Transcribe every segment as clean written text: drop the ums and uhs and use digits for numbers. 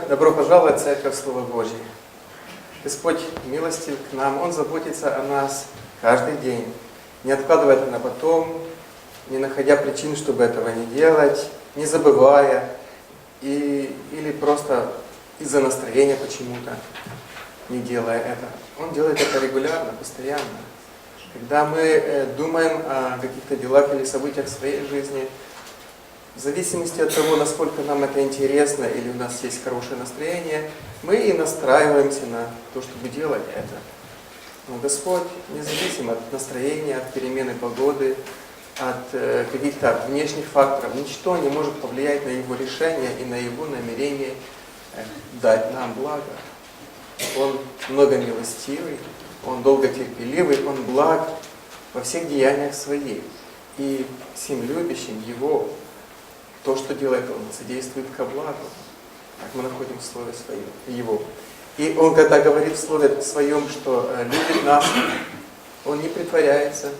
Добро пожаловать в Церковь Слово Божье. Господь милостив к нам, Он заботится о нас каждый день, не откладывая это на потом, не находя причин, чтобы этого не делать, не забывая, или просто из-за настроения почему-то не делая это. Он делает это регулярно, постоянно. Когда мы думаем о каких-то делах или событиях в своей жизни, в зависимости от того, насколько нам это интересно или у нас есть хорошее настроение, мы и настраиваемся на то, чтобы делать это. Но Господь, независимо от настроения, от перемены погоды, от каких-то внешних факторов, ничто не может повлиять на Его решение и на Его намерение дать нам благо. Он многомилостивый, Он долготерпеливый, Он благ во всех деяниях Своих. И всем любящим Его, то, что делает Он, содействует ко благу. Так мы находим в Слове Своем, Его. И Он, когда говорит в Слове Своем, что любит нас, Он не притворяется,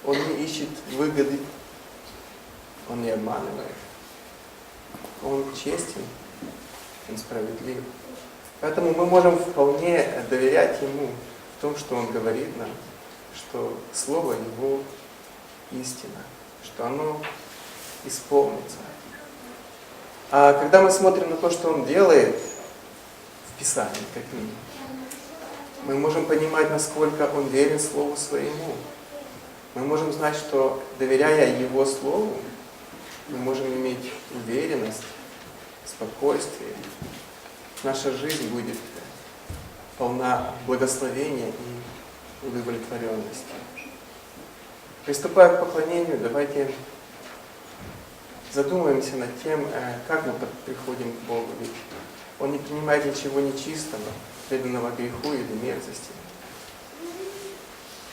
Он не ищет выгоды, Он не обманывает. Он честен, Он справедлив. Поэтому мы можем вполне доверять Ему в том, что Он говорит нам, что Слово Его истина, что оно исполнится. А когда мы смотрим на то, что Он делает в Писании, как минимум, мы можем понимать, насколько Он верен Слову Своему. Мы можем знать, что, доверяя Его Слову, мы можем иметь уверенность, спокойствие. Наша жизнь будет полна благословения и удовлетворенности. Приступая к поклонению, давайте задумаемся над тем, как мы приходим к Богу. Ведь Он не принимает ничего нечистого, преданного греху или мерзости.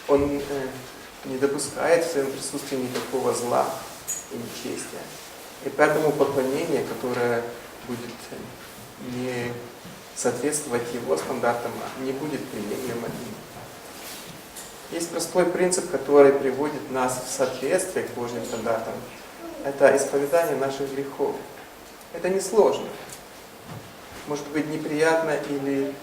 Он не допускает в своем присутствии никакого зла и нечестия. И поэтому поклонение, которое будет не соответствовать Его стандартам, не будет приемлемо им. Есть простой принцип, который приводит нас в соответствие к Божьим стандартам. Это исповедание наших грехов. Это несложно. Может быть неприятно или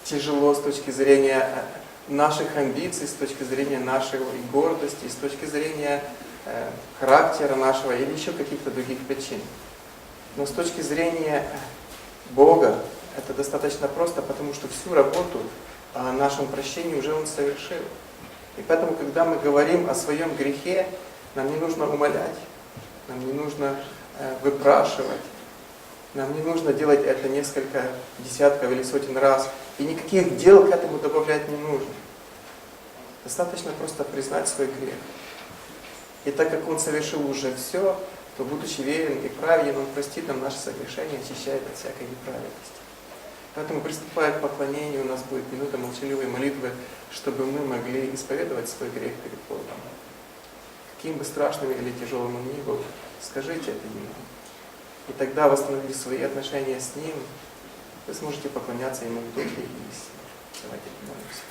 тяжело с точки зрения наших амбиций, с точки зрения нашей гордости, с точки зрения характера нашего или еще каких-то других причин. Но с точки зрения Бога это достаточно просто, потому что всю работу о нашем прощении уже Он совершил. И поэтому, когда мы говорим о своем грехе, нам не нужно умолять, нам не нужно выпрашивать, нам не нужно делать это несколько десятков или сотен раз, и никаких дел к этому добавлять не нужно. Достаточно просто признать свой грех. И так как Он совершил уже все, то, будучи верен и праведен, Он простит нам наши согрешения, очищает от всякой неправедности. Поэтому, приступая к поклонению, у нас будет минута молчаливой молитвы, чтобы мы могли исповедовать свой грех перед Богом. Каким бы страшным или тяжелым он ни был, скажите это Ему. И тогда, восстановив свои отношения с Ним, вы сможете поклоняться Ему в духе и истине. Давайте помолимся.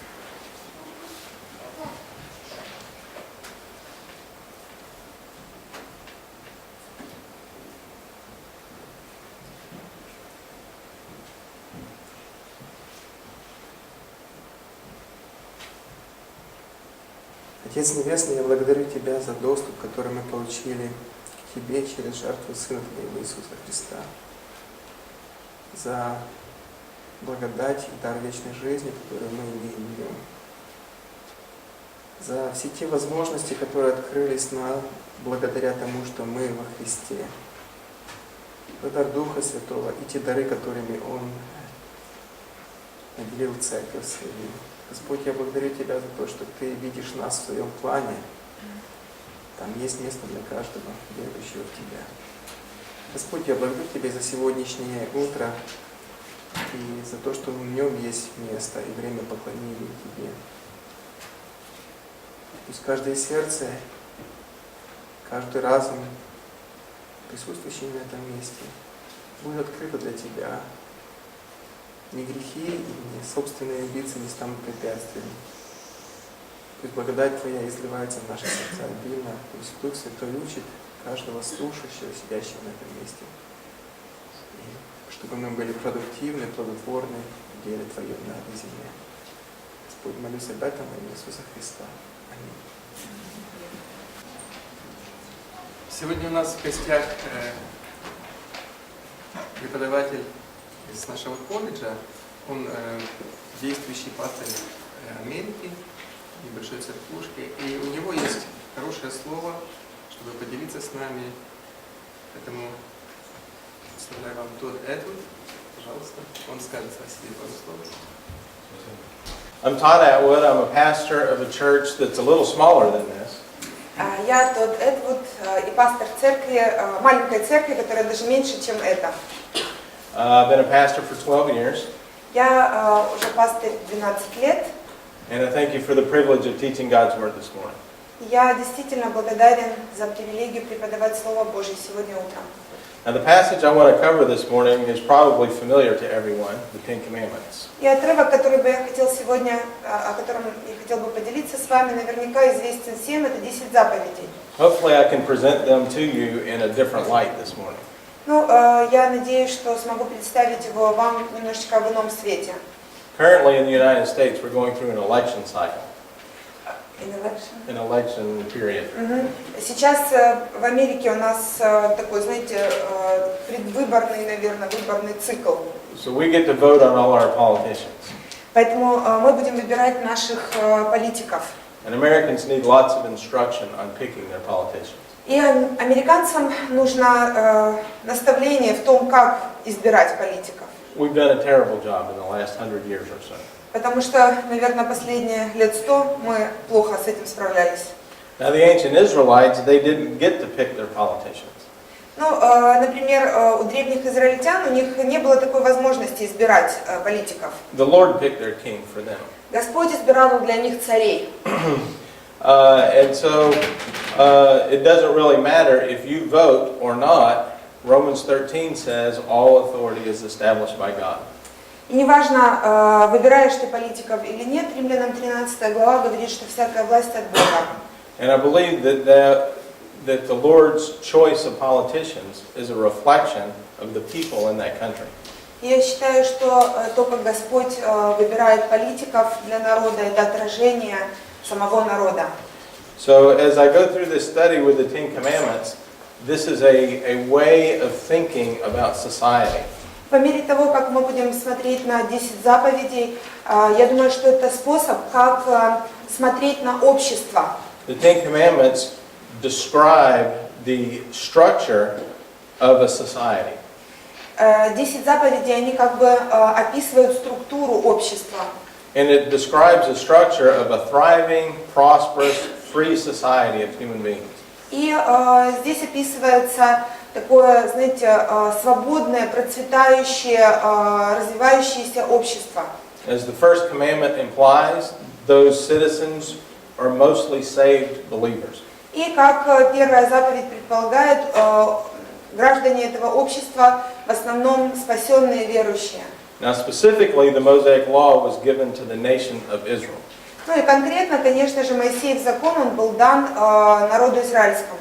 Отец Небесный, я благодарю Тебя за доступ, который мы получили к Тебе через жертву Сына Твоего Иисуса Христа, за благодать и дар вечной жизни, которую мы имеем в Нем, за все те возможности, которые открылись нам благодаря тому, что мы во Христе, за дар Духа Святого и те дары, которыми Он наделил Церковь свою. Господь, я благодарю Тебя за то, что Ты видишь нас в Своем плане. Там есть место для каждого верующего в Тебя. Господь, я благодарю Тебя за сегодняшнее утро и за то, что в нем есть место и время поклонения Тебе. Пусть каждое сердце, каждый разум, присутствующий на этом месте, будет открыто для Тебя. Ни грехи и ни собственные амбиции не станут препятствием. Пусть благодать Твоя изливается в наши сердца обильно. Пусть Дух Святой учит каждого слушающего, сидящего на этом месте. И чтобы мы были продуктивны, плодотворны в деле Твоем на этой земле. Господь, молюсь об этом во имя Иисуса Христа. Аминь. Сегодня у нас в гостях преподаватель из нашего колледжа. Он действующий пастор Америки, небольшой церквушки. И у него есть хорошее слово, чтобы поделиться с нами. Поэтому представляю вам Тод Этвуд. Пожалуйста, он скажет о себе пару слов. I'm Todd Atwood. I'm a pastor of a church that's a little smaller than this. Я Тод Этвуд и пастор церкви, маленькой церкви, которая даже меньше, чем это. I've been a pastor for 12 years. Я уже пастырь 12 лет. And I thank you for the privilege of teaching God's Word this morning. Я действительно благодарен за привилегию преподавать Слово Божье сегодня утром. Now the passage I want to cover this morning is probably familiar to everyone, the Ten Commandments. И отрывок, который бы я хотел сегодня, о котором я хотел бы поделиться с вами, наверняка известен всем, это 10 заповедей. Hopefully I can present them to you in a different light this morning. Ну, я надеюсь, что смогу представить его вам немножечко в ином свете. Currently in the United States we're going through an election cycle. An election period. Сейчас в Америке у нас такой, знаете, предвыборный, наверное, выборный цикл. So we get to vote on all our politicians. Поэтому мы будем выбирать наших политиков. And Americans need lots of instruction on picking their politicians. И американцам нужно наставление в том, как избирать политиков. We've done a terrible job in the last 100 years or so. Потому что, наверное, последние лет 100 мы плохо с этим справлялись. Now the ancient Israelites, they didn't get to pick their politicians. Ну, например, у древних израильтян у них не было такой возможности избирать политиков. The Lord picked their king for them. Господь избирал для них царей. And so it doesn't really matter if you vote or not. Romans 13 says all authority is established by God. И неважно, выбираешь ты политиков или нет, Римлянам 13 глава говорит, что всякая власть от Бога. And I believe that the Lord's choice of politicians is a reflection of the people in that country. И я считаю, что то, как Господь выбирает политиков для народа, это отражение самого народа. So as I go through this study with the Ten Commandments, this is a way of thinking about society. По мере того, как мы будем смотреть на 10 заповедей, я думаю, что это способ, как смотреть на общество. The Ten Commandments describe the structure of a society. 10 заповедей, они как бы описывают структуру общества. And it describes the structure of a thriving, prosperous, free society of human beings. И здесь описывается такое, знаете, свободное, процветающее, развивающееся общество. As the first commandment implies, those citizens are mostly saved believers. И как первая заповедь предполагает, граждане этого общества в основном спасенные верующие. Now specifically, the Mosaic Law was given to the nation of Israel. Ну и конкретно, конечно же, Моисеев закон, он был дан народу израильскому.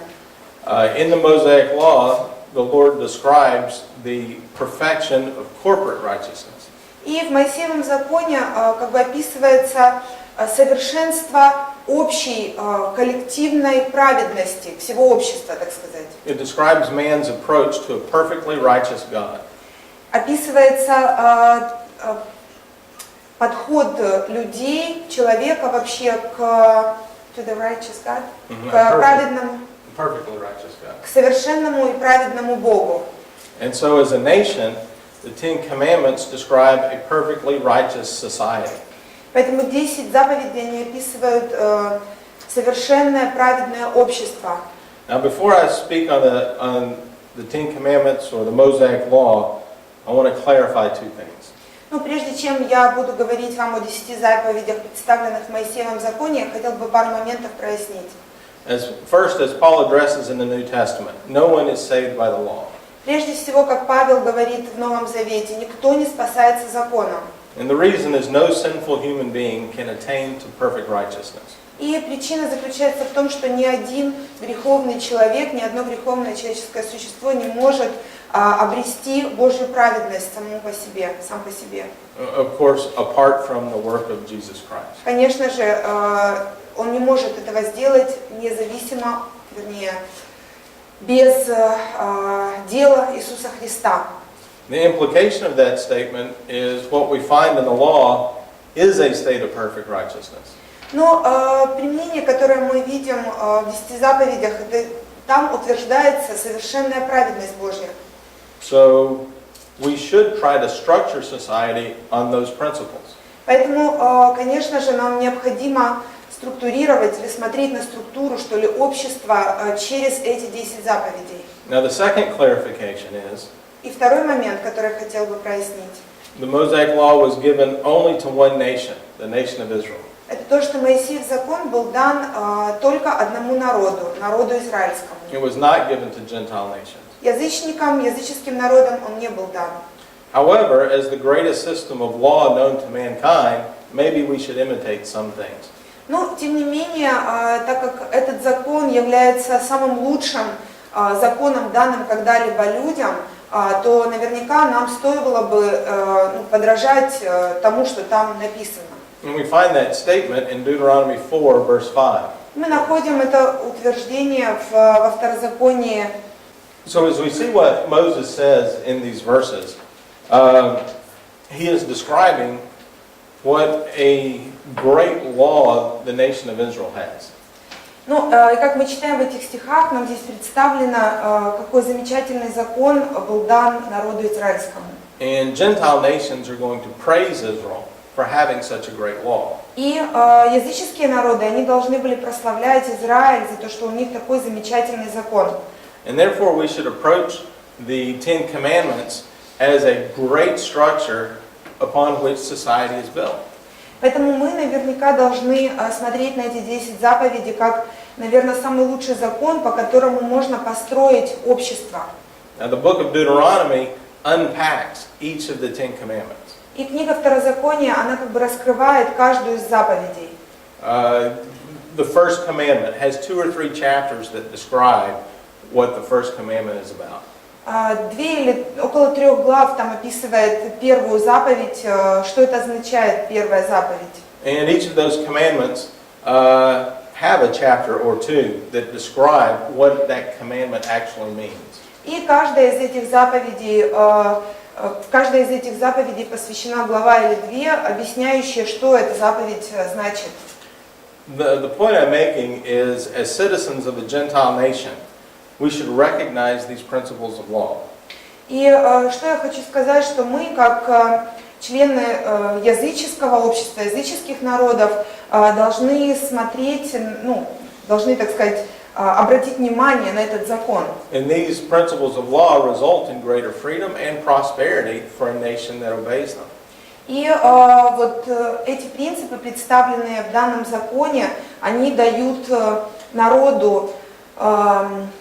In the Mosaic Law, the Lord describes the perfection of corporate righteousness. И в Моисеевом законе как бы описывается совершенство общей коллективной праведности всего общества, так сказать. It describes man's approach to a perfectly righteous God. Описывается подход людей, человека вообще к to the righteous God, к праведному, Perfectly righteous God. к совершенному и праведному Богу. And so as a nation, the Ten Commandments describe a perfectly righteous society. Поэтому 10 заповедей, они описывают совершенное праведное общество. Now before I speak on the Ten Commandments or the Mosaic Law, I want to clarify two things. Ну, прежде чем я буду говорить вам о 10 заповедях, представленных в Моисеевом законе, я хотел бы пару моментов прояснить. First, as Paul addresses in the New Testament, no one is saved by the law. Прежде всего, как Павел говорит в Новом Завете, никто не спасается законом. And the reason is no sinful human being can attain to perfect righteousness. И причина заключается в том, что ни один греховный человек, ни одно греховное человеческое существо не может обрести Божью праведность сам по себе. Of course, apart from the work of Jesus Christ. Конечно же, он не может этого сделать независимо, вернее, без дела Иисуса Христа. The implication of that statement is what we find in the law is a state of perfect righteousness. Но применение, которое мы видим в 10 заповедях, там утверждается совершенная праведность Божья. So we should try to structure society on those principles. Поэтому, конечно же, нам необходимо структурировать или смотреть на структуру, что ли, общества через эти 10 заповедей. Now the second clarification is И второй момент, который я хотел бы прояснить, the Mosaic law was given only to one nation, the nation of Israel. это то, что Моисеев закон был дан только одному народу, народу израильскому. It was not given to Gentile nations. Язычникам, языческим народам он не был дан. However, as the greatest system of law known to mankind, maybe we should imitate some things. Но, тем не менее, так как этот закон является самым лучшим законом, данным когда-либо людям, то наверняка нам стоило бы подражать тому, что там написано. And we find that statement in Deuteronomy 4, verse 5. Мы находим это утверждение во Второзаконии. So as we see what Moses says in these verses, he is describing what a great law the nation of Israel has. Ну, и как мы читаем в этих стихах, нам здесь представлено, какой замечательный закон был дан народу израильскому. And Gentile nations are going to praise Israel for having such a great law. И языческие народы, они должны были прославлять Израиль за то, что у них такой замечательный закон. And therefore we should approach the Ten Commandments as a great structure upon which society is built. Поэтому мы наверняка должны смотреть на эти 10 заповедей как, наверное, самый лучший закон, по которому можно построить общество. Now the book of Deuteronomy unpacks each of the Ten Commandments. И книга Второзакония, она как бы раскрывает каждую из заповедей. The first commandment has 2 or 3 chapters that describe what the first commandment is about. 2 или около 3 глав там описывает первую заповедь, что это означает, первая заповедь. And each of those commandments have a chapter or 2 that describe what that commandment actually means. И каждая из этих заповедей посвящена глава или 2, объясняющая, что эта заповедь значит. The point I'm making is, as citizens of a Gentile nation, we should recognize these principles of law. И что я хочу сказать, что мы, как члены языческого общества, языческих народов, должны смотреть, должны, так сказать, обратить внимание на этот закон. And these principles of law result in greater freedom and prosperity for a nation that obeys them. И вот эти принципы, представленные в данном законе, они дают народу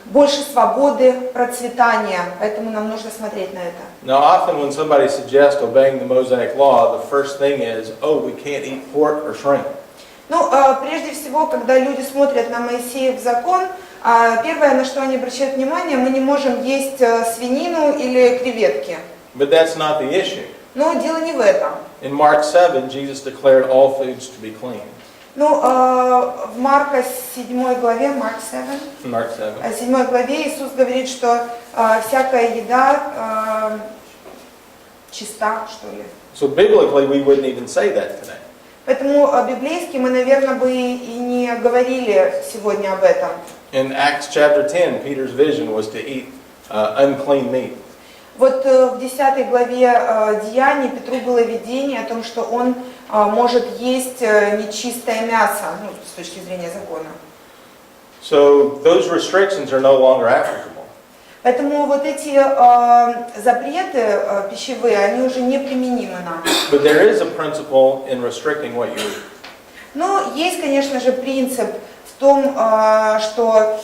больше свободы, процветания, поэтому нам нужно смотреть на это. Now, often when somebody suggests obeying the Mosaic law, the first thing is, oh, we can't eat pork or shrimp. Ну, прежде всего, когда люди смотрят на Моисеев закон, первое, на что они обращают внимание, мы не можем есть свинину или креветки. But that's not the issue. Но дело не в этом. In Mark 7, Jesus declared all foods to be clean. Ну, в Марка 7 главе, Марк 7, Mark 7. 7 главе Иисус говорит, что всякая еда чиста, что ли. So biblically, we wouldn't even say that today. Поэтому библейски мы, наверное, бы и не говорили сегодня об этом. In Acts chapter 10, Peter's vision was to eat unclean meat. Вот в 10 главе Деяний Петру было видение о том, что он может есть нечистое мясо, с точки зрения закона. So those restrictions are no longer applicable. Поэтому вот эти запреты пищевые, они уже не применимы нам. But there is a principle in restricting what you eat. Но есть, конечно же, принцип в том, что,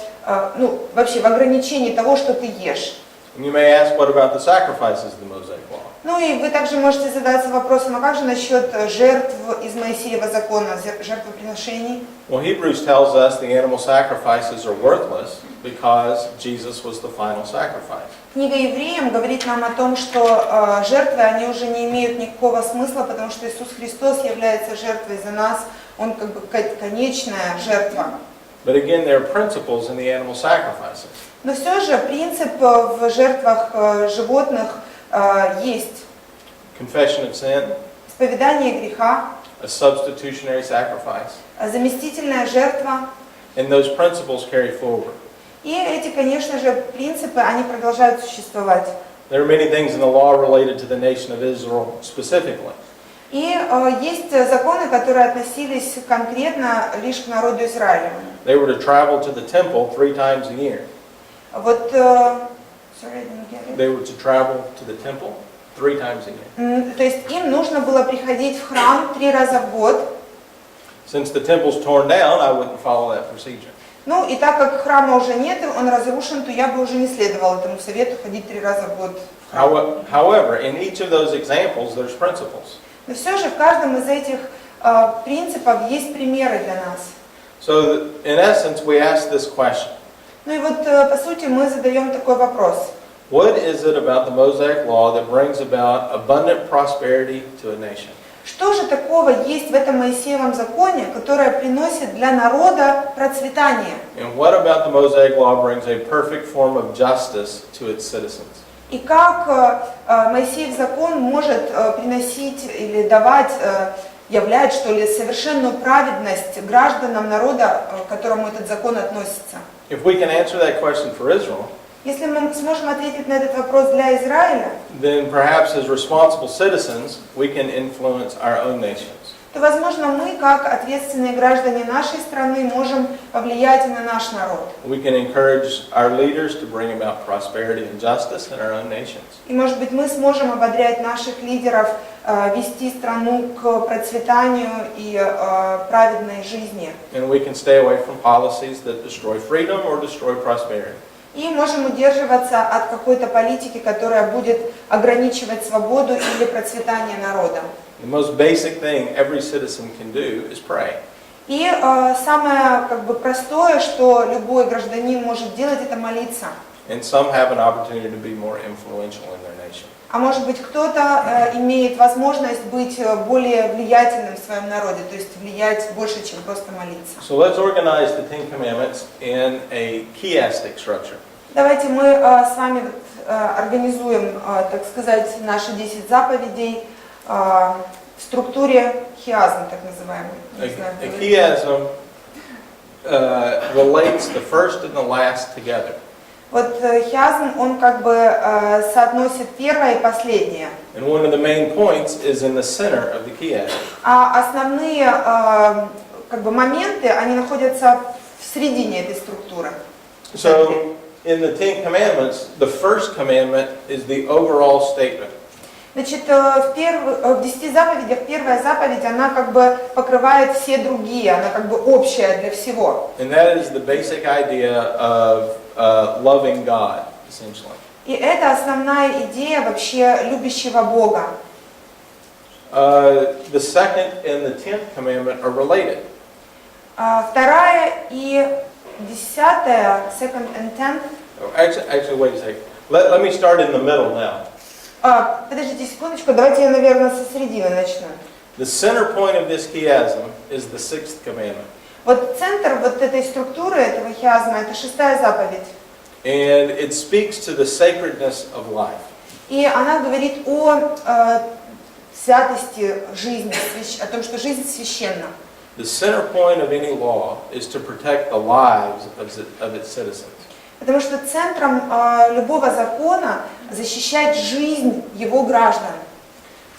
вообще в ограничении того, что ты ешь. And you may ask, what about the sacrifices of the Mosaic law? Ну и вы также можете задаться вопросом, а как же насчет жертв из Моисеева закона, жертвоприношений? Well, Hebrews tells us the animal sacrifices are worthless because Jesus was the final sacrifice. Книга Евреям говорит нам о том, что жертвы, они уже не имеют никакого смысла, потому что Иисус Христос является жертвой за нас, Он как бы конечная жертва. But again, there are principles in the animal sacrifices. Но все же принцип в жертвах животных есть. Confession of sin, Исповедание греха, a substitutionary sacrifice, заместительная жертва. and those principles carry forward. И эти, конечно же, принципы, они продолжают существовать. There are many things in the law related to the nation of Israel specifically. И есть законы, которые относились конкретно лишь к народу Израиля. They were to travel to the temple 3 times a year. Вот, sorry, I didn't get it. They were to travel to the temple 3 times a year. То есть им нужно было приходить в храм 3 раза в год. Since the temple's torn down, I wouldn't follow that procedure. Ну и так как храма уже нет, он разрушен, то я бы уже не следовал этому совету ходить 3 раза в год в храм. However, in each of those examples, there's principles. Но все же в каждом из этих принципов есть примеры для нас. So, in essence, we ask this question. Ну и вот по сути мы задаем такой вопрос. What is it about the Mosaic law that brings about abundant prosperity to a nation? Что же такого есть в этом Моисеевом законе, которое приносит для народа процветание? And what about the Mosaic law brings a perfect form of justice to its citizens? И как Моисеев закон может приносить или давать, являть, что ли, совершенную праведность гражданам народа, к которому этот закон относится? If we can answer that question for Israel, Если мы сможем ответить на этот вопрос для Израиля, then perhaps as responsible citizens, we can influence our own nations. то, возможно, мы, как ответственные граждане нашей страны, можем повлиять и на наш народ. We can encourage our leaders to bring about prosperity and justice in our own nations. И, может быть, мы сможем ободрять наших лидеров вести страну к процветанию и праведной жизни. And we can stay away from policies that destroy freedom or destroy prosperity. И можем удерживаться от какой-то политики, которая будет ограничивать свободу или процветание народа. The most basic thing every citizen can do is pray. И самое как бы простое, что любой гражданин может делать, это молиться. And some have an opportunity to be more influential in their nation. А может быть, кто-то имеет возможность быть более влиятельным в своем народе, то есть влиять больше, чем просто молиться. So let's organize the 10 Commandments in a chiastic structure. Давайте мы с вами организуем, так сказать, наши 10 заповедей в структуре хиазм, так называемый. A chiasm relates the first and the last together. Вот хиазм, он как бы соотносит первое и последнее. And one of the main points is in the center of the chiasm. А основные как бы моменты, они находятся в середине этой структуры. So in the 10 Commandments, the first commandment is the overall statement. Значит, в 10 заповедях первая заповедь, она как бы покрывает все другие, она как бы общая для всего. And that is the basic idea of loving God, essentially. И это основная идея вообще любящего Бога. The second and the 10th commandment are related. Вторая и 10-я, second and 10th. Actually, wait a second. Let me start in the middle now. Подождите секундочку, давайте я, наверное, со середины начну. The center point of this chiasm is the 6th commandment. Вот центр вот этой структуры, этого хиазма, это 6-я заповедь. And it speaks to the sacredness of life. И она говорит о святости жизни, о том, что жизнь священна. The center point of any law is to protect the lives of its citizens. Потому что центром любого закона защищать жизнь его граждан.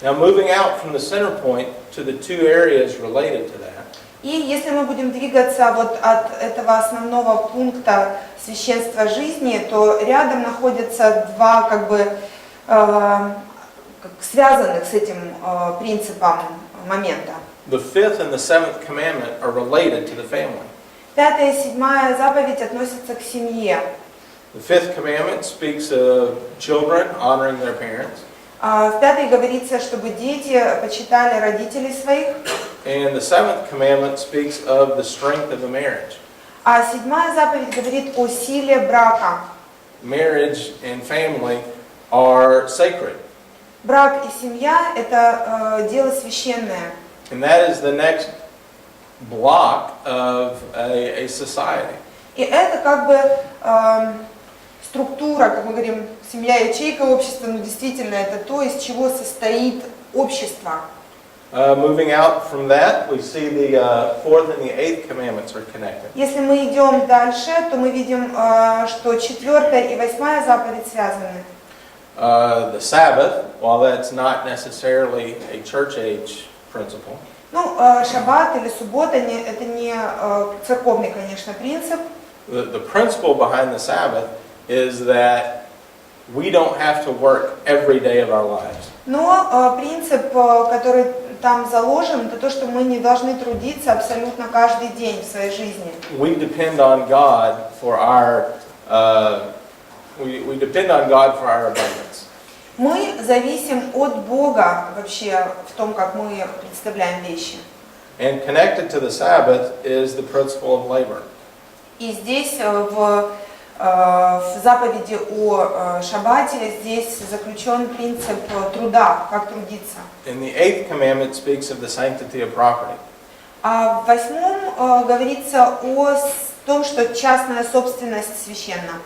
Now, moving out from the center point to the two areas related to that. И если мы будем двигаться вот от этого основного пункта священства жизни, то рядом находятся два как бы связанных с этим принципом момента. The 5th and the 7th commandment are related to the family. 5-я и 7-я заповедь относятся к семье. The 5th commandment speaks of children honoring their parents. В 5 говорится, чтобы дети почитали родителей своих. And the 7th commandment speaks of the strength of a marriage. А 7 заповедь говорит о силе брака. Marriage and family are sacred. Брак и семья – это дело священное. And that is the next block of a society. И это как бы структура, как мы говорим, семья, ячейка общества, но действительно это то, из чего состоит общество. Moving out from that, we see the 4th and the 8th commandments are connected. Если мы идем дальше, то мы видим, что 4 и 8 заповедь связаны. The Sabbath, while that's not necessarily a church age principle, Ну, шаббат или суббота это не церковный, конечно, принцип. the principle behind the Sabbath is that we don't have to work every day of our lives. Но принцип, который там заложен, это то, что мы не должны трудиться абсолютно каждый день в своей жизни. We depend on God for our we depend on God for our abundance. Мы зависим от Бога вообще в том, как мы представляем вещи. And connected to the Sabbath is the principle of labor. И здесь в заповеди о шаббате здесь заключен принцип труда, как трудиться. And the 8th commandment speaks of the sanctity of property. А в 8 говорится о том, что частная собственность священна.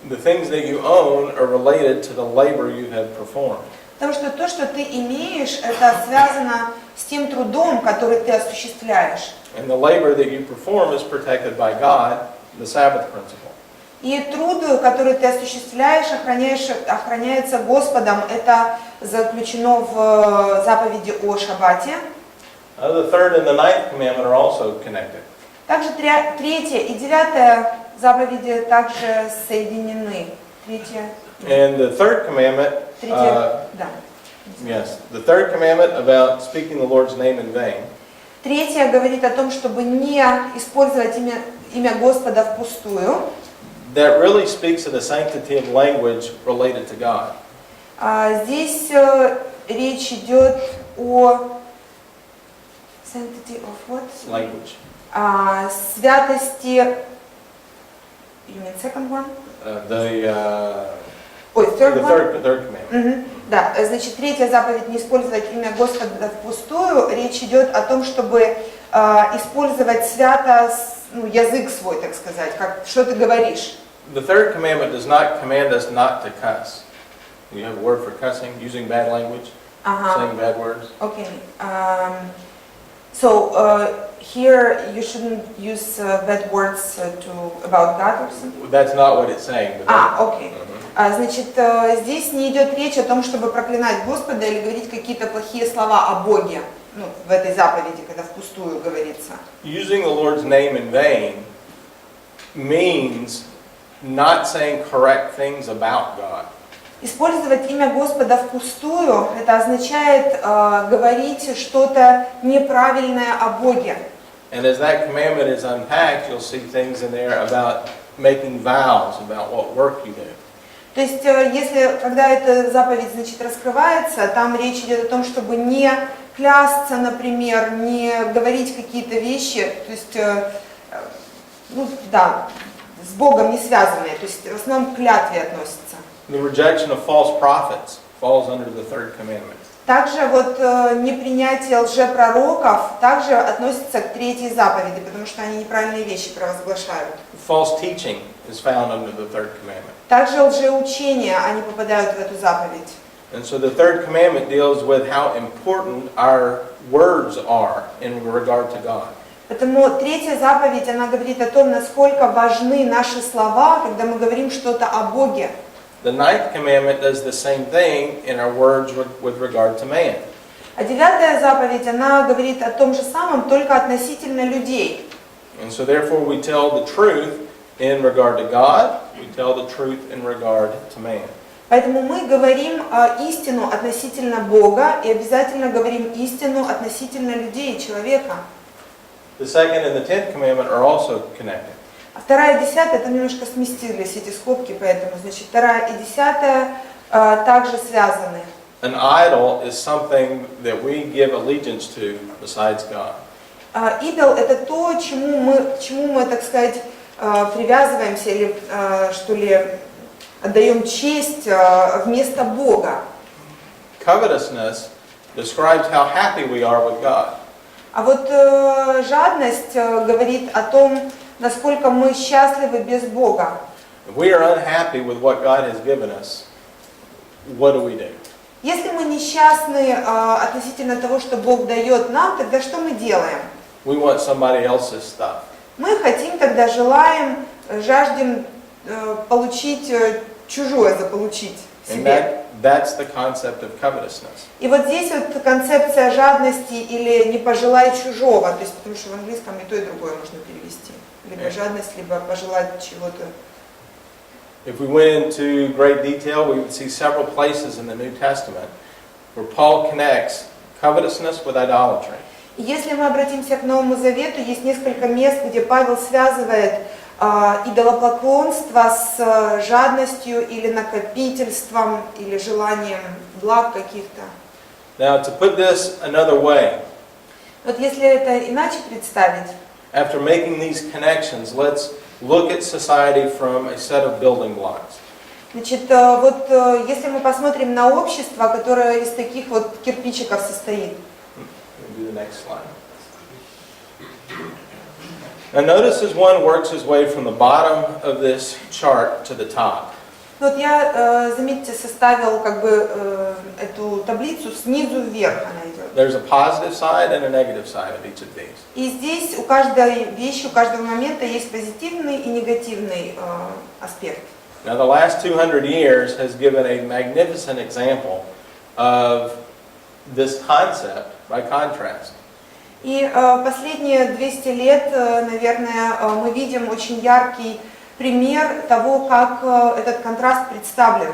The things that you own are related to the labor you have performed. Потому что то, что ты имеешь, это связано с тем трудом, который ты осуществляешь. And the labor that you perform is protected by God, the Sabbath principle. И труд, который ты осуществляешь, охраняется Господом. Это заключено в заповеди о шаббате. The 3rd and the 9th commandment are also connected. Также 3 и 9 заповеди также соединены. 3. And the 3rd commandment, Да. yes, the 3rd commandment about speaking the Lord's name in vain. 3 говорит о том, чтобы не использовать имя Господа впустую. That really speaks of the sanctity of language related to God. Здесь речь идет о sanctity of what? Language. Святости. You mean second one? Third The one? third commandment. Да, значит, 3 заповедь не использовать имя Господа впустую. Речь идет о том, чтобы использовать свято язык свой, так сказать, как что ты говоришь. The 3rd commandment does not command us not to cuss. You have a word for cussing, using bad language, saying bad words. Okay. So here you shouldn't use bad words about God or something. That's not what it's saying. Окей. Значит, здесь не идет речь о том, чтобы проклинать Господа или говорить какие-то плохие слова о Боге. Ну, в этой заповеди, когда впустую говорится. Using the Lord's name in vain means not saying correct things about God. Использовать имя Господа впустую, это означает говорить что-то неправильное о Боге. And as that commandment is unpacked, you'll see things in there about making vows, about what work you do. То есть, если, когда эта заповедь, значит, раскрывается, там речь идет о том, чтобы не клясться, например, не говорить какие-то вещи, то есть, с Богом не связанные, то есть в основном к клятве относятся. The rejection of false prophets falls under the 3rd commandment. Также вот непринятие лжепророков также относится к 3 заповеди, потому что они неправильные вещи провозглашают. False teaching is found under the 3rd commandment. Также лжеучения, они попадают в эту заповедь. And so the 3rd commandment deals with how important our words are in regard to God. Поэтому 3 заповедь, она говорит о том, насколько важны наши слова, когда мы говорим что-то о Боге. The 9th commandment does the same thing in our words with regard to man. А 9 заповедь, она говорит о том же самом, только относительно людей. And so therefore we tell the truth in regard to God, we tell the truth in regard to man. Поэтому мы говорим истину относительно Бога и обязательно говорим истину относительно людей, человека. The 2nd and the 10th commandment are also connected. А 2 и 10 там немножко сместились эти скобки, поэтому, значит, 2 и 10 также связаны. an idol is something that we give allegiance to besides God. Идол — это то, к чему мы, так сказать, привязываемся или, что ли, отдаем честь вместо Бога. Covetousness describes how happy we are with God. А вот жадность говорит о том, насколько мы счастливы без Бога. If we are unhappy with what God has given us, what do? Если мы несчастны относительно того, что Бог дает нам, тогда что мы делаем? We want somebody else's stuff. Мы хотим, тогда желаем, жаждем получить чужое, заполучить And себе. that's the concept of covetousness. И вот здесь вот концепция жадности или «не пожелай чужого», то есть потому что в английском и то, и другое можно перевести. Либо жадность, либо пожелать чего-то. If we went into great detail, we would see several places in the New Testament where Paul connects covetousness with idolatry. И если мы обратимся к Новому Завету, есть несколько мест, где Павел связывает идолопоклонство с жадностью или накопительством, или желанием благ каких-то. Now, to put this another way, Вот если это иначе представить, after making these connections, let's look at society from a set of building blocks. значит, вот если мы посмотрим на общество, которое из таких вот кирпичиков состоит. Do the next slide. Now notice as one works his way from the bottom of this chart to the top. Вот я, заметьте, составил как бы эту таблицу снизу вверх она идет. There's a positive side and a negative side of each of these. И здесь у каждой вещи, у каждого момента есть позитивный и негативный аспект. Now the last 200 years has given a magnificent example of this concept by contrast. И последние 200 лет, наверное, мы видим очень яркий пример того, как этот контраст представлен.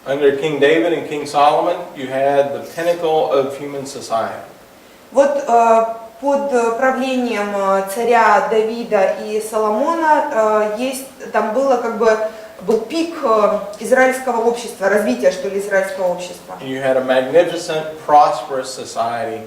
Under King David and King Solomon, you had the pinnacle of human society. Вот под правлением царя Давида и Соломона там было как бы был пик израильского общества, развития, что ли, израильского общества. You had a magnificent, prosperous society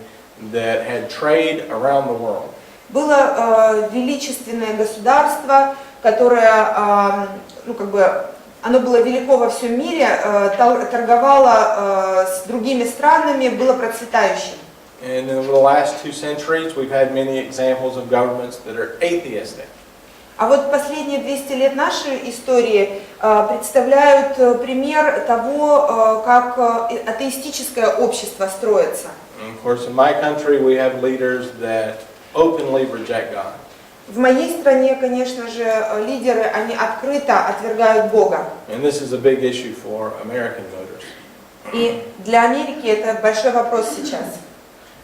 that had trade around the world. Было величественное государство, которое, ну как бы, оно было велико во всем мире, торговало с другими странами, было процветающим. And over the last 2 centuries, we've had many examples of governments that are atheistic. А вот последние 200 лет нашей истории представляют пример того, как атеистическое общество строится. And of course, in my country, we have leaders that openly reject God. В моей стране, конечно же, лидеры, они открыто отвергают Бога. And this is a big issue for American voters. И для Америки это большой вопрос сейчас.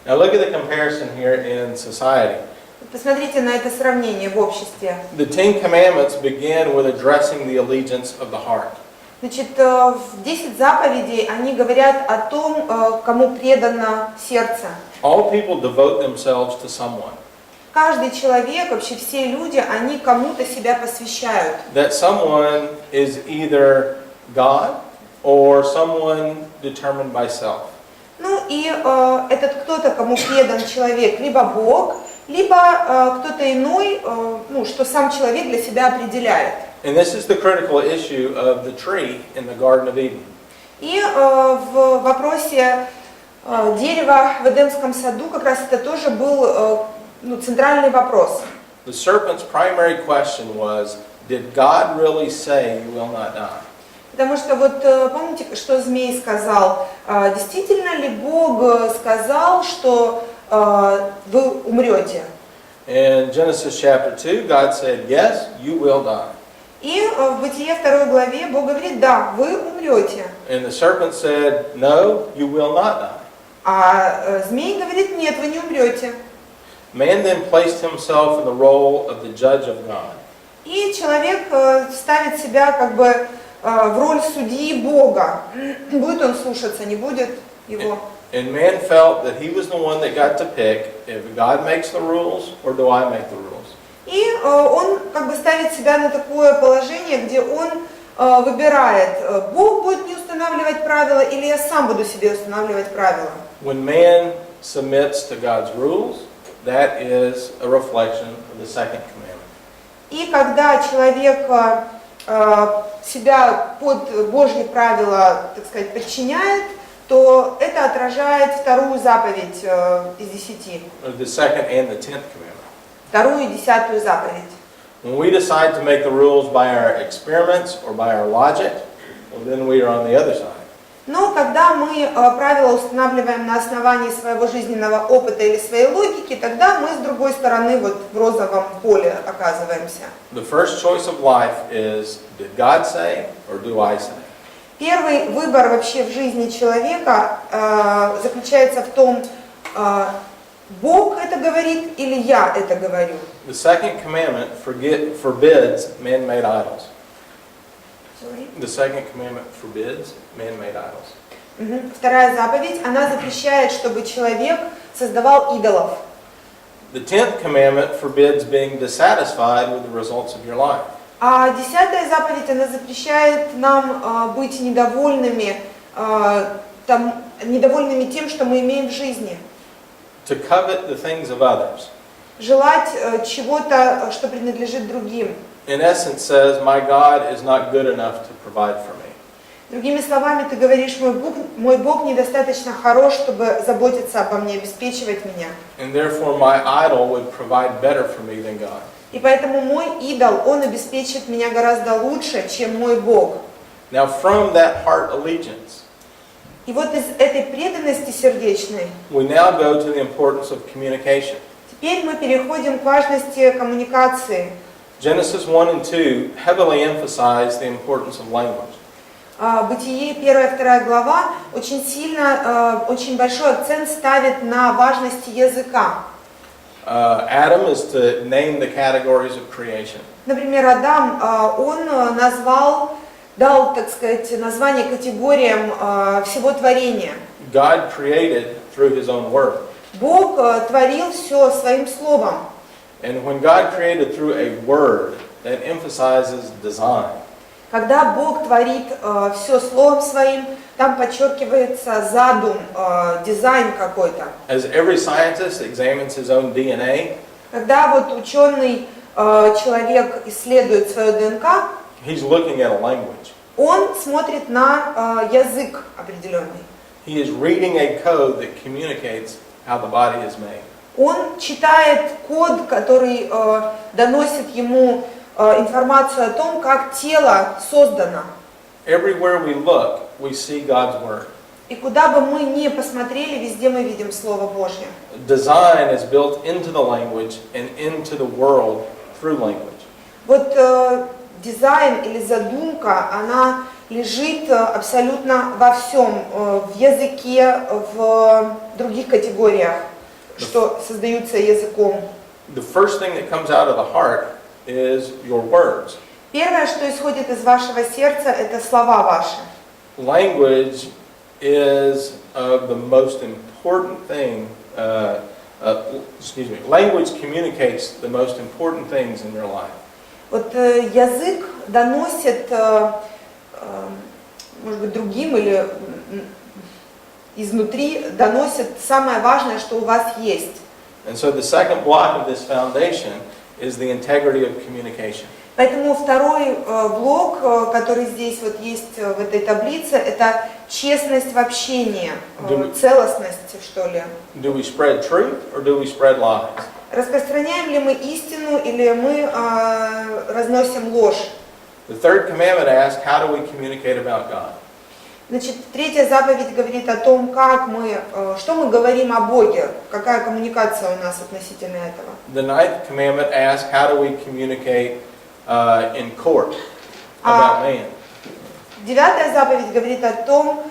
Now look at the comparison here in society. Посмотрите на это сравнение в обществе. The 10 Commandments begin with addressing the allegiance of the heart. Значит, в 10 заповедей они говорят о том, кому предано сердце. All people devote themselves to someone. Каждый человек, вообще все люди, они кому-то себя посвящают. That someone is either God or someone determined by self. Ну и этот кто-то, кому предан человек, либо Бог, либо кто-то иной, ну, что сам человек для себя определяет. And this is the critical issue of the tree in the Garden of Eden. И в вопросе дерева в Эдемском саду как раз это тоже был центральный вопрос. The serpent's primary question was, did God really say you will not die? Потому что вот помните, что змей сказал? Действительно ли Бог сказал, что вы умрете? In Genesis chapter 2, God said, yes, you will die. И в Бытие 2 главе Бог говорит, да, вы умрете. And the serpent said, no, you will not die. А змей говорит, нет, вы не умрете. Man then placed himself in the role of the judge of God. И человек ставит себя как бы в роль судьи Бога. Будет он слушаться, не будет его. And man felt that he was the one that got to pick if God makes the rules or do I make the rules. И он как бы ставит себя на такое положение, где он выбирает, Бог будет мне устанавливать правила, или я сам буду себе устанавливать правила? When man submits to God's rules, that is a reflection of the second commandment. И когда человек себя под Божьи правила, так сказать, подчиняет, то это отражает вторую заповедь из 10. The second and the 10th commandment. Вторую и 10-ю заповедь. When we decide to make the rules by our experiments or by our logic, well, then we are on the other side. Но когда мы правила устанавливаем на основании своего жизненного опыта или своей логики, тогда мы с другой стороны вот в розовом поле оказываемся. The first choice of life is, did God say or do I say? Первый выбор вообще в жизни человека заключается в том, Бог это говорит или я это говорю. The second commandment forbids man-made idols. The second commandment forbids man-made idols. Вторая заповедь, она запрещает, чтобы человек создавал идолов. The 10th commandment forbids being dissatisfied with the results of your life. А 10-я заповедь, она запрещает нам быть недовольными, недовольными тем, что мы имеем в жизни. To covet the things of others. Желать чего-то, что принадлежит другим. In essence says, my God is not good enough to provide for me. Другими словами, ты говоришь, мой Бог недостаточно хорош, чтобы заботиться обо мне, обеспечивать меня. And therefore my idol would provide better for me than God. И поэтому мой идол, он обеспечит меня гораздо лучше, чем мой Бог. Now from that heart allegiance, И вот из этой преданности сердечной we now go to the importance of communication. теперь мы переходим к важности коммуникации. Genesis 1 and 2 heavily emphasize the importance of language. Бытие 1-2 глава очень сильно, очень большой акцент ставит на важности языка. Adam is to name the categories of creation. Например, Адам, он дал, так сказать, название категориям всего творения. God created through His own word. Бог творил все своим словом. And when God created through a word, that emphasizes design. Когда Бог творит все словом своим, там подчеркивается задум, дизайн какой-то. As every scientist examines his own DNA, Когда вот ученый человек исследует свою ДНК, he's looking at a language. он смотрит на язык определенный. He is reading a code that communicates how the body is made. Он читает код, который доносит ему информацию о том, как тело создано. Everywhere we look, we see God's word. И куда бы мы ни посмотрели, везде мы видим Слово Божье. Design is built into the language and into the world through language. Вот дизайн или задумка, она лежит абсолютно во всем, в языке, в других категориях, что создаются языком. The first thing that comes out of the heart is your words. Первое, что исходит из вашего сердца, это слова ваши. Language is the most important thing. Language communicates the most important things in your life. Вот язык доносит, может быть, другим или изнутри доносит самое важное, что у вас есть. And so the second block of this foundation is the integrity of communication. Поэтому второй блок, который здесь вот есть в этой таблице, это честность в общении, целостность, что ли. Do we spread truth or do we spread lies? Распространяем ли мы истину или мы разносим ложь? The third commandment asks, how do we communicate about God? Значит, третья заповедь говорит о том, что мы говорим о Боге, какая коммуникация у нас относительно этого. The ninth commandment asks, how do we communicate in court about man? Девятая заповедь говорит о том,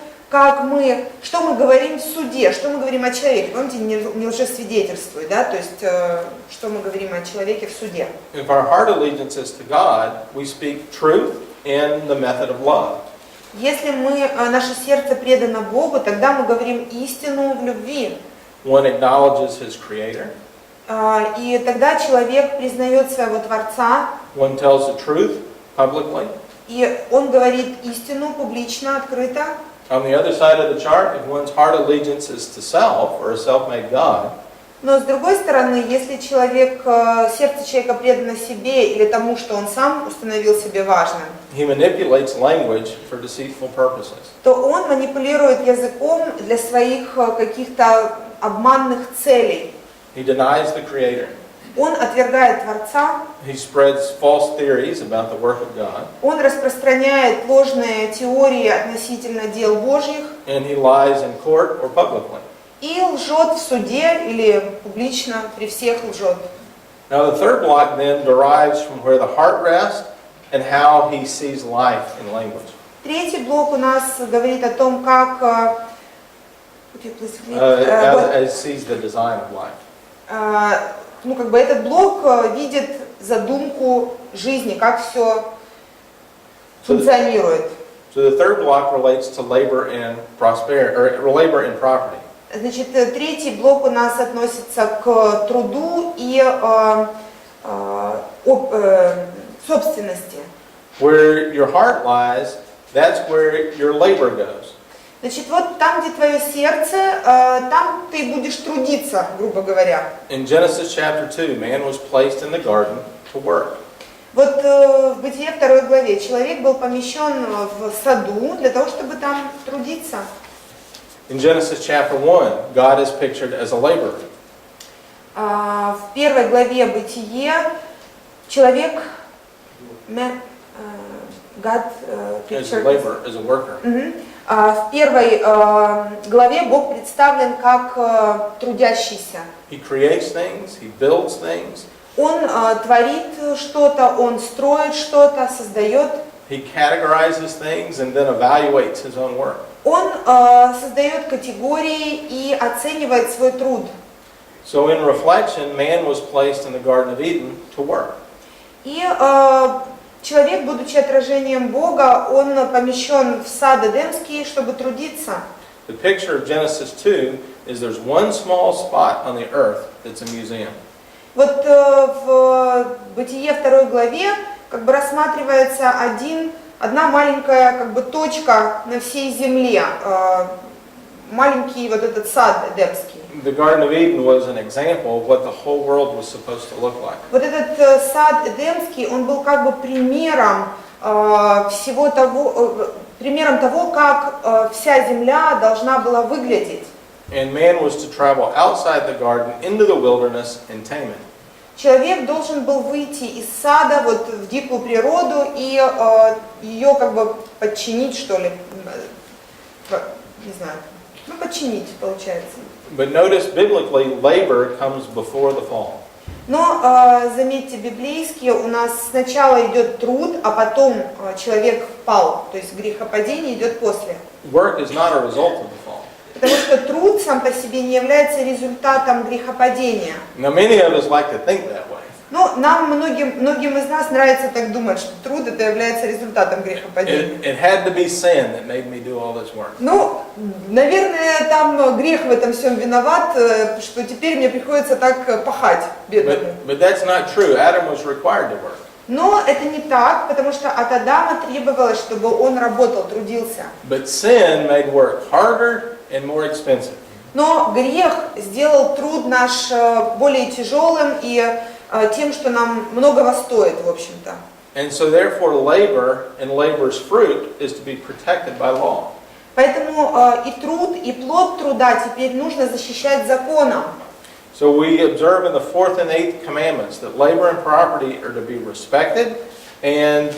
что мы говорим в суде, что мы говорим о человеке. Помните, не лжесвидетельствуй, да? То есть, что мы говорим о человеке в суде. If our heart allegiance is to God, we speak truth in the method of love. Если наше сердце предано Богу, тогда мы говорим истину в любви. One acknowledges his creator. И тогда человек признает своего Творца. One tells the truth publicly. И он говорит истину публично, открыто. On the other side of the chart, if one's heart allegiance is to self or a self-made God, Но с другой стороны, если сердце человека предано себе или тому, что он сам установил себе важным, he manipulates language for deceitful purposes. то он манипулирует языком для своих каких-то обманных целей. He denies the Creator. Он отвергает Творца, He spreads false theories about the work of God, он распространяет ложные теории относительно дел Божьих and he lies in court or publicly. и лжет в суде или публично, при всех лжет. Now the third block then derives from where the heart rests and how he sees life in language. Третий блок у нас говорит о том, как As sees the design of life. Этот блок видит задумку жизни, как все функционирует. So the third block relates to labor and prosperity, or labor and property. Значит, третий блок у нас относится к труду и собственности. Where your heart lies, that's where your labor goes. Значит, вот там, где твое сердце, там ты будешь трудиться, грубо говоря. In Genesis chapter 2, man was placed in the garden to work. Вот в Бытие 2 главе человек был помещен в саду для того, чтобы там трудиться. In Genesis chapter 1, God is pictured as a laborer. В 1 главе Бытие человек, God As a laborer, as a worker. В 1 главе Бог представлен как трудящийся. He creates things, he builds things. Он творит что-то, он строит что-то, создает. He categorizes things and then evaluates his own work. Он создает категории и оценивает свой труд. So in reflection, man was placed in the Garden of Eden to work. И человек, будучи отражением Бога, он помещен в сад Эдемский, чтобы трудиться. The picture of Genesis 2 is there's one small spot on the earth that's a museum. Вот в Бытие 2 главе рассматривается одна маленькая точка на всей земле, маленький вот этот сад Эдемский. The Garden of Eden was an example of what the whole world was supposed to look like. Вот этот сад Эдемский, он был примером примером того, как вся земля должна была выглядеть. And man was to travel outside the garden into the wilderness and tame it. Человек должен был выйти из сада в дикую природу и ее подчинить, что ли, не знаю, подчинить, получается. But notice biblically, labor comes before the fall. Но заметьте, библейски у нас сначала идет труд, а потом человек пал, то есть грехопадение идет после. Work is not a result of the fall. Потому что труд сам по себе не является результатом грехопадения. Now many of us like to think that way. Но многим из нас нравится так думать, что труд это является результатом грехопадения. It had to be sin that made me do all this work. Наверное, там грех в этом всем виноват, что теперь мне приходится так пахать, бедному. But that's not true. Adam was required to work. Но это не так, потому что от Адама требовалось, чтобы он работал, трудился. But sin made work harder and more expensive. Но грех сделал труд наш более тяжелым и тем, что нам многого стоит, в общем-то. And so therefore labor and labor's fruit is to be protected by law. Поэтому и труд, и плод труда теперь нужно защищать законом. So we observe in the 4th and 8th commandments that labor and property are to be respected and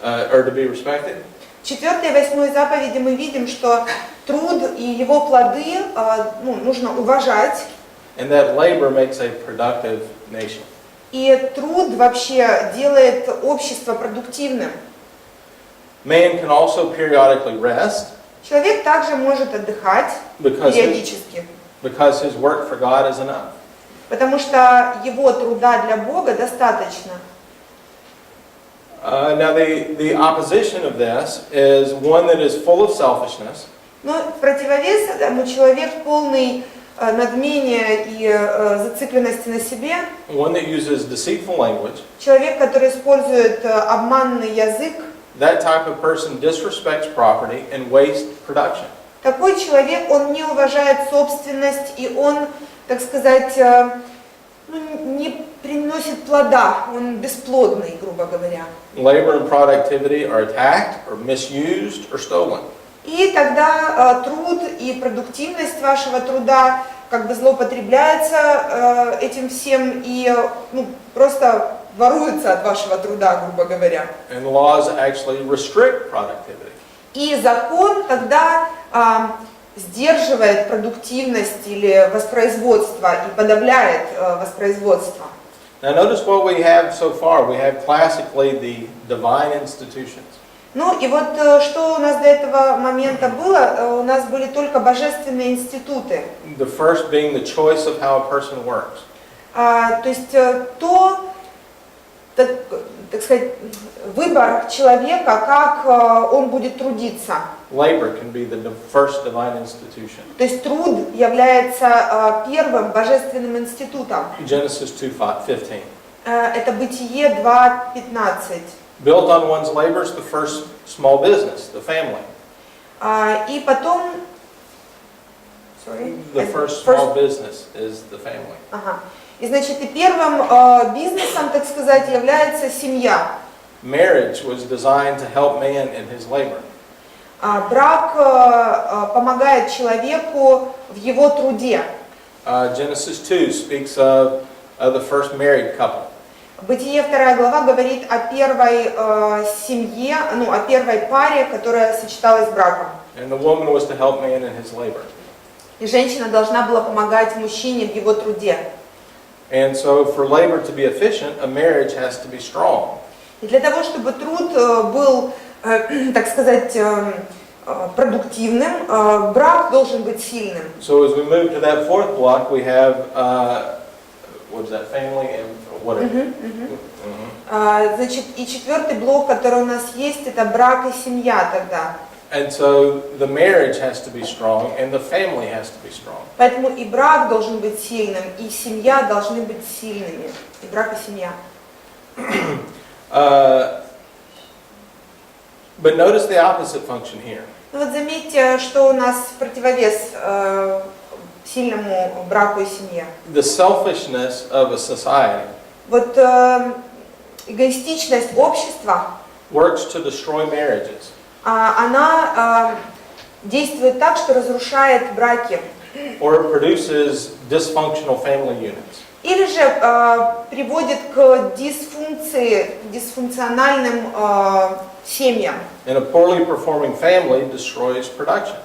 are to be respected. В 4 и 8 заповеди мы видим, что труд и его плоды нужно уважать. And that labor makes a productive nation. И труд вообще делает общество продуктивным. Man can also periodically rest. Человек также может отдыхать периодически. Because his work for God is enough. Потому что его труда для Бога достаточно. Now the opposition of this is one that is full of selfishness. Но в противовес этому человек полный надмения и зацикленности на себе. One that uses deceitful language. Человек, который использует обманный язык. that type of person disrespects property and wastes production. Такой человек, он не уважает собственность, и он, так сказать, не приносит плода, он бесплодный, грубо говоря. Labor and productivity are attacked or misused or stolen. И тогда труд и продуктивность вашего труда как бы злоупотребляется этим всем и просто воруется от вашего труда, грубо говоря. And laws actually restrict productivity. И закон тогда сдерживает продуктивность или воспроизводство и подавляет воспроизводство. Now notice what we have so far. We have classically the divine institutions. Ну и вот что у нас до этого момента было, у нас были только божественные институты. The first being the choice of how a person works. То есть так сказать, выбор человека, как он будет трудиться. Labor can be the first divine institution. То есть труд является первым божественным институтом. Genesis 2:15. Это Бытие 2:15. Built on one's labors, the first small business, the family. И потом... The first small business is the family. Ага. И значит, и первым бизнесом, так сказать, является семья. Marriage was designed to help man in his labor. Брак помогает человеку в его труде. Genesis 2 speaks of the first married couple. Бытие 2 глава говорит о первой семье, о первой паре, которая сочеталась с браком. And the woman was to help man in his labor. И женщина должна была помогать мужчине в его труде. And so for labor to be efficient, a marriage has to be strong. И для того, чтобы труд был, так сказать, продуктивным, брак должен быть сильным. So as we move to that fourth block, we have what is that, family and what? Значит, и четвертый блок, который у нас есть, это брак и семья тогда. And so the marriage has to be strong and the family has to be strong. Поэтому и брак должен быть сильным, и семья должны быть сильными. И брак, и семья. But notice the opposite function here. Ну вот заметьте, что у нас в противовес сильному браку и семье. The selfishness of a society Вот эгоистичность общества, works to destroy marriages. она действует так, что разрушает браки. Or it produces dysfunctional family units. Или же приводит к дисфункциональным семьям. And a poorly performing family destroys production.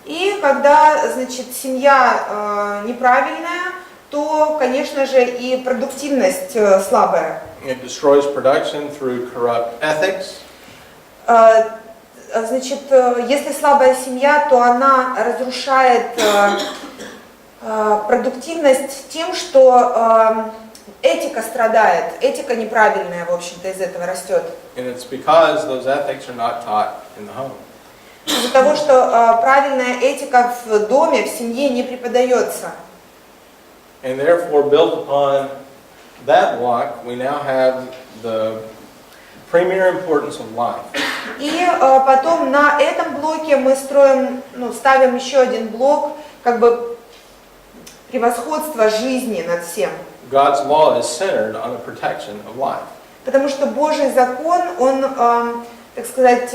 И когда, значит, семья неправильная, то, конечно же, и продуктивность слабая. It destroys production through corrupt ethics. Значит, если слабая семья, то она разрушает продуктивность тем, что этика страдает, этика неправильная, в общем-то, из этого растет. And it's because those ethics are not taught in the home. Из-за того, что правильная этика в доме, в семье не преподается. And therefore, built upon that block, we now have the premier importance of life. И потом на этом блоке мы ставим еще один блок, как бы превосходство жизни над всем. God's law is centered on the protection of life. Потому что Божий закон, он, так сказать,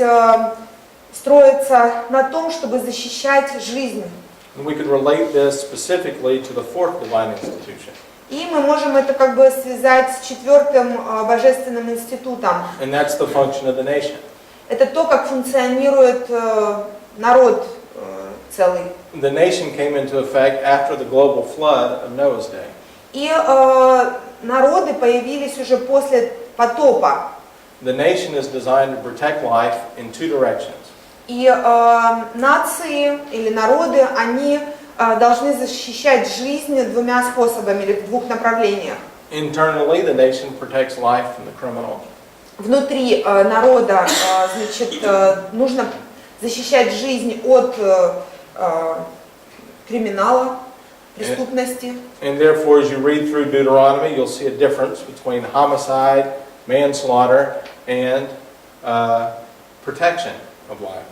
строится на том, чтобы защищать жизнь. And we could relate this specifically to the fourth divine institution. И мы можем это как бы связать с четвертым божественным институтом. And that's the function of the nation. Это то, как функционирует народ целый. The nation came into effect after the global flood of Noah's day. И народы появились уже после потопа. The nation is designed to protect life in two directions. И нации или народы, они должны защищать жизнь двумя способами или в двух направлениях. Internally, the nation protects life from the criminal. Внутри народа, значит, нужно защищать жизнь от криминала, преступности. And therefore, as you read through Deuteronomy, you'll see a difference between homicide, manslaughter, and protection of life.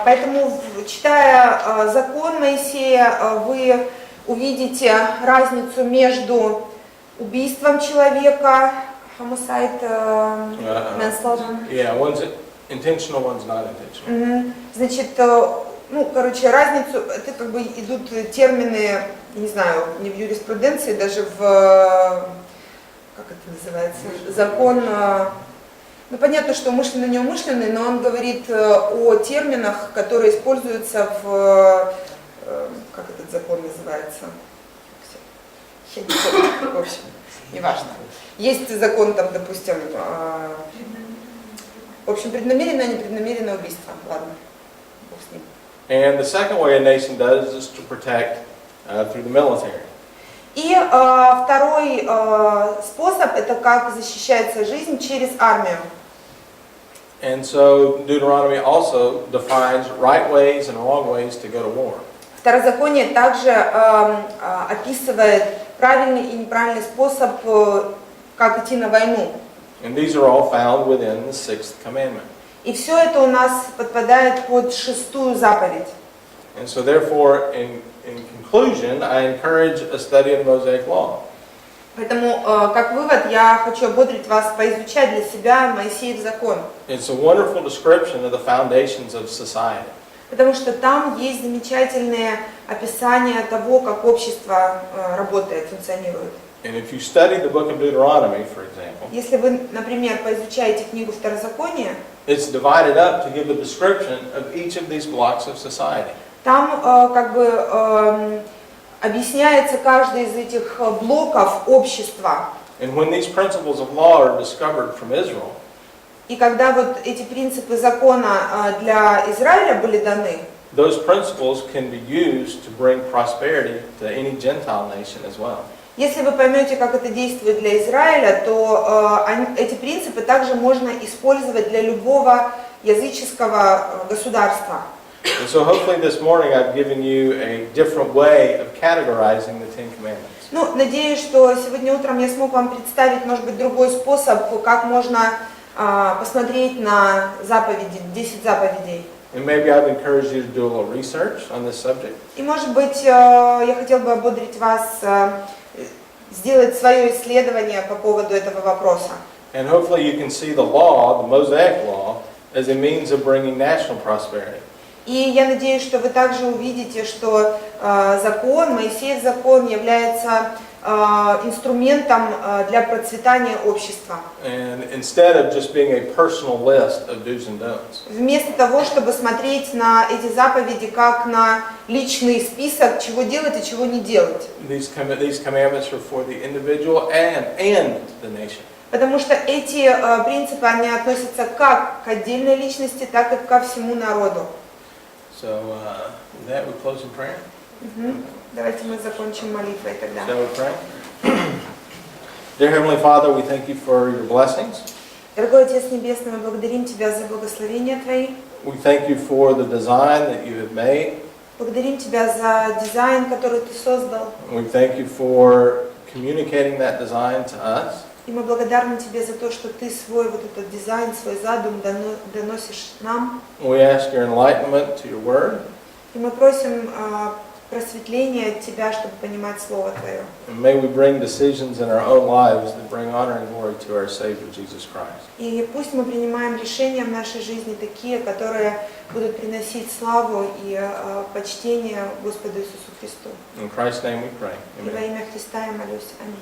Поэтому, читая закон Моисея, вы увидите разницу между убийством человека, homicide, manslaughter. Yeah, one's intentional, one's not intentional. Значит, разницу, это как бы идут термины, не знаю, не в юриспруденции, даже в, как это называется, закон, понятно, что умышленный, неумышленный, но он говорит о терминах, которые используются в, как этот закон называется, в общем, неважно. Есть закон, там, допустим, в общем, преднамеренное, непреднамеренное убийство, ладно, бог с ним. And the second way a nation does is to protect through the military. И второй способ, это как защищается жизнь через армию. And so Deuteronomy also defines right ways and wrong ways to go to war. Второзаконие также описывает правильный и неправильный способ, как идти на войну. And these are all found within the sixth commandment. И все это у нас подпадает под шестую заповедь. And so therefore, in conclusion, I encourage a study of the Mosaic Law. Поэтому, как вывод, я хочу ободрить вас поизучать для себя Моисеев закон. It's a wonderful description of the foundations of society. Потому что там есть замечательные описания того, как общество работает, функционирует. And if you study the book of Deuteronomy, for example, Если вы, например, поизучаете книгу Второзакония, it's divided up to give a description of each of these blocks of society. там как бы объясняется каждый из этих блоков общества. And when these principles of law are discovered from Israel, И когда вот эти принципы закона для Израиля были даны, those principles can be used to bring prosperity to any Gentile nation as well. если вы поймете, как это действует для Израиля, то эти принципы также можно использовать для любого языческого государства. And so hopefully this morning I've given you a different way of categorizing the Ten Commandments. Надеюсь, что сегодня утром я смог вам представить, может быть, другой способ, как можно посмотреть на заповеди, 10 заповедей. And maybe I've encouraged you to do a little research on this subject. И, может быть, я хотел бы ободрить вас сделать свое исследование по поводу этого вопроса. And hopefully you can see the law, the Mosaic law, as a means of bringing national prosperity. И я надеюсь, что вы также увидите, что закон, Моисеев закон является инструментом для процветания общества. And instead of just being a personal list of do's and don'ts. Вместо того, чтобы смотреть на эти заповеди как на личный список, чего делать и чего не делать. These commandments are for the individual and the nation. Потому что эти принципы, они относятся как к отдельной личности, так и ко всему народу. So with that we close in prayer. Давайте мы закончим молитвой тогда. Shall we pray? Dear Heavenly Father, we thank you for your blessings. Дорогой Отец Небесный, мы благодарим Тебя за благословения Твои. We thank you for the design that you have made. Благодарим Тебя за дизайн, который Ты создал. We thank you for communicating that design to us. И мы благодарны Тебе за то, что Ты свой вот этот дизайн, свой задум доносишь нам. We ask your enlightenment to your word. И мы просим просветления от Тебя, чтобы понимать Слово Твое. And may we bring decisions in our own lives that bring honor and glory to our Savior, Jesus Christ. И пусть мы принимаем решения в нашей жизни такие, которые будут приносить славу и почтение Господу Иисусу Христу. In Christ's name we pray. И во Amen. имя Христа я молюсь. Аминь.